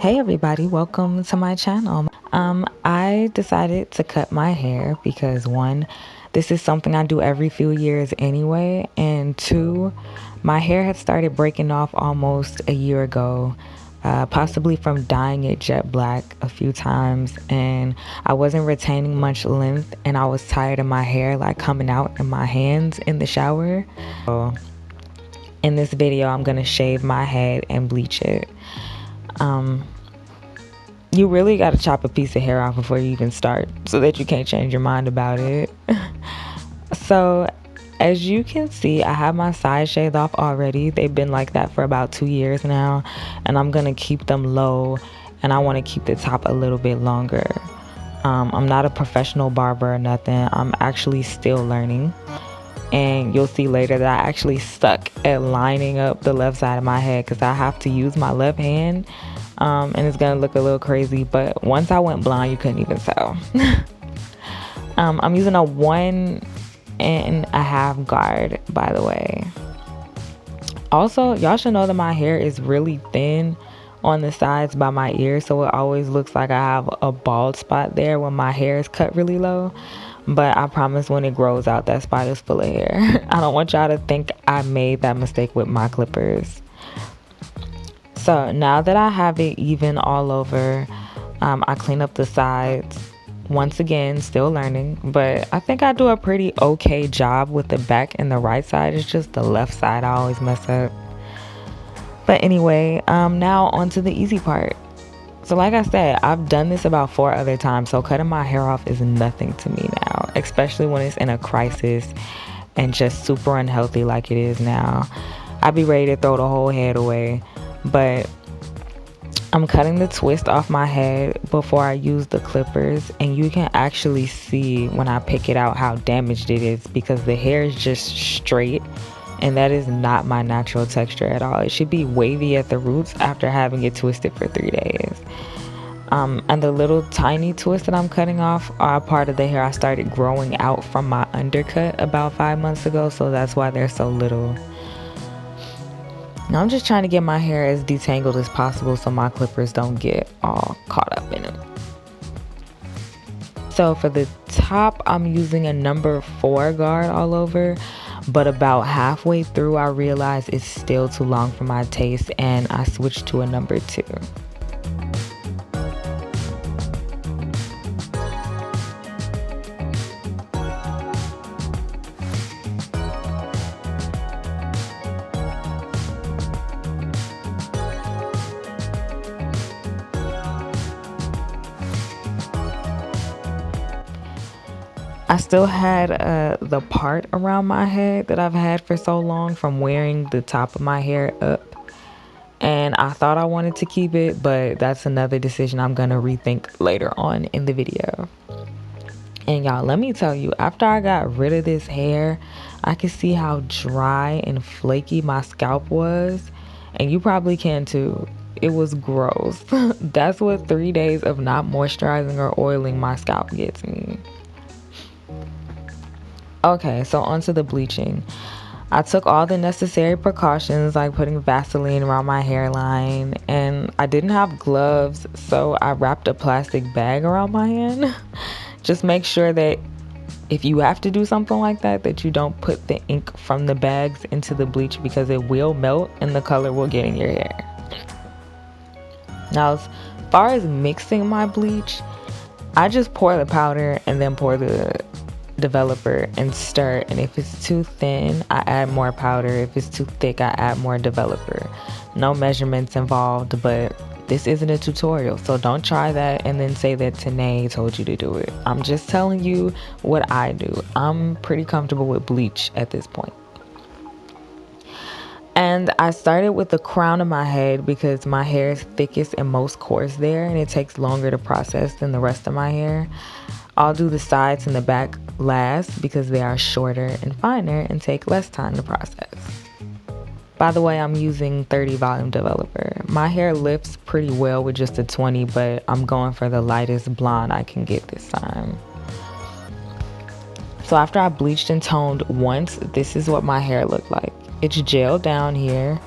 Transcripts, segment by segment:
Hey everybody, welcome to my channel. I decided to cut my hair because one, this is something I do every few years anyway, and two, my hair had started breaking off almost a year ago, possibly from dyeing it jet black a few times, and I wasn't retaining much length, and I was tired of my hair like coming out in my hands in the shower. So in this video, I'm gonna shave my head and bleach it. You really got to chop a piece of hair off before you even start so that you can't change your mind about it. So as you can see, I have my sides shaved off already. They've been like that for about 2 years now, and I'm gonna keep them low, and I want to keep the top a little bit longer. I'm not a professional barber or nothing. I'm actually still learning, and you'll see later that I actually stuck at lining up the left side of my head because I have to use my left hand, and it's gonna look a little crazy, but once I went blind you couldn't even tell. I'm using a 1.5 guard, by the way. Also, y'all should know that my hair is really thin on the sides by my ears, so it always looks like I have a bald spot there when my hair is cut really low. But I promise when it grows out, that spot is full of hair. I don't want y'all to think I made that mistake with my clippers. So now that I have it even all over, I clean up the sides. Once again, still learning, but I think I do a pretty okay job with the back and the right side. It's just the left side I always mess up. But anyway, now on to the easy part. So like I said, I've done this about 4 other times, so cutting my hair off is nothing to me now, especially when it's in a crisis and just super unhealthy like it is now. I'd be ready to throw the whole head away, but I'm cutting the twist off my head before I use the clippers, and you can actually see when I pick it out how damaged it is because the hair is just straight, and that is not my natural texture at all. It should be wavy at the roots after having it twisted for 3 days. And the little tiny twists that I'm cutting off are a part of the hair I started growing out from my undercut about 5 months ago, so that's why they're so little. Now I'm just trying to get my hair as detangled as possible so my clippers don't get all caught up in it. So for the top, I'm using a number 4 guard all over, but about halfway through I realized it's still too long for my taste, and I switched to a number 2. I still had the part around my head that I've had for so long from wearing the top of my hair up, and I thought I wanted to keep it, but that's another decision I'm gonna rethink later on in the video. And y'all, let me tell you, after I got rid of this hair, I could see how dry and flaky my scalp was, and you probably can too. It was gross. That's what 3 days of not moisturizing or oiling my scalp gets me. Okay, so onto the bleaching. I took all the necessary precautions like putting Vaseline around my hairline, and I didn't have gloves, so I wrapped a plastic bag around my hand. Just make sure that if you have to do something like that, that you don't put the ink from the bags into the bleach because it will melt and the color will get in your hair. Now, as far as mixing my bleach, I just pour the powder and then pour the developer and stir, and if it's too thin I add more powder, if it's too thick I add more developer. No measurements involved, but this isn't a tutorial, so don't try that and then say that Tanae told you to do it. I'm just telling you what I do. I'm pretty comfortable with bleach at this point. And I started with the crown of my head because my hair is thickest and most coarse there, and it takes longer to process than the rest of my hair. I'll do the sides and the back last because they are shorter and finer and take less time to process. By the way, I'm using 30 volume developer. My hair lifts pretty well with just a 20, but I'm going for the lightest blonde I can get this time. So after I bleached and toned once, this is what my hair looked like. It's gelled down here,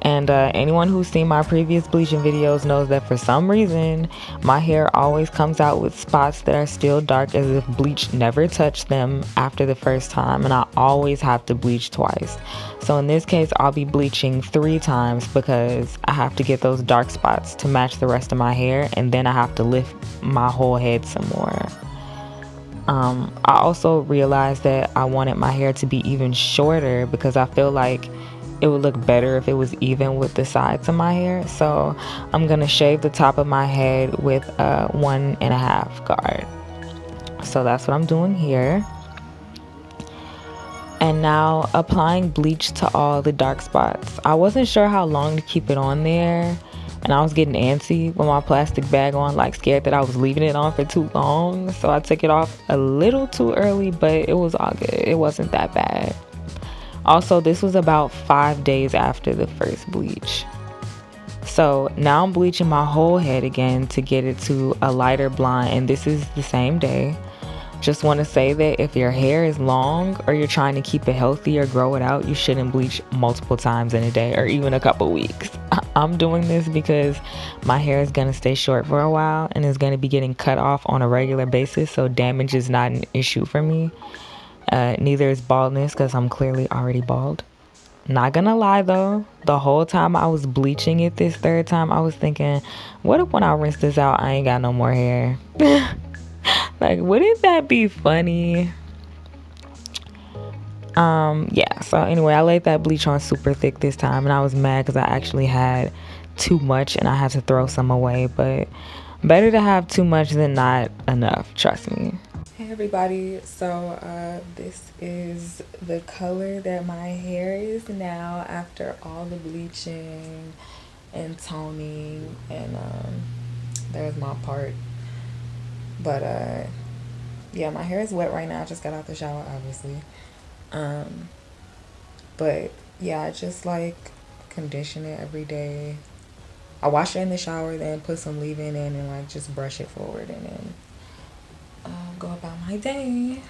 And anyone who's seen my previous bleaching videos knows that for some reason my hair always comes out with spots that are still dark, as if bleach never touched them after the first time, and I always have to bleach twice. So in this case I'll be bleaching 3 times because I have to get those dark spots to match the rest of my hair, and then I have to lift my whole head some more. I also realized that I wanted my hair to be even shorter because I feel like it would look better if it was even with the sides of my hair. So I'm gonna shave the top of my head with a 1.5 guard. So that's what I'm doing here. And now applying bleach to all the dark spots. I wasn't sure how long to keep it on there, and I was getting antsy with my plastic bag on, like scared that I was leaving it on for too long. So I took it off a little too early, but it was all good. It wasn't that bad. Also, this was about 5 days after the first bleach. So now I'm bleaching my whole head again to get it to a lighter blonde, and this is the same day. Just want to say that if your hair is long or you're trying to keep it healthy or grow it out, you shouldn't bleach multiple times in a day or even a couple weeks. I'm doing this because my hair is going to stay short for a while and is going to be getting cut off on a regular basis, so damage is not an issue for me. Neither is baldness because I'm clearly already bald. Not gonna lie though, the whole time I was bleaching it this third time, I was thinking, what if when I rinse this out, I ain't got no more hair? Like, wouldn't that be funny? Yeah, so anyway, I laid that bleach on super thick this time, and I was mad because I actually had too much and I had to throw some away, but better to have too much than not enough, trust me. Hey everybody, so this is the color that my hair is now after all the bleaching and toning, and there's my part. But yeah, my hair is wet right now. I just got out the shower, obviously. But yeah, I just like condition it every day. I wash it in the shower, then put some leave-in and like just brush it forward, and then go about my day.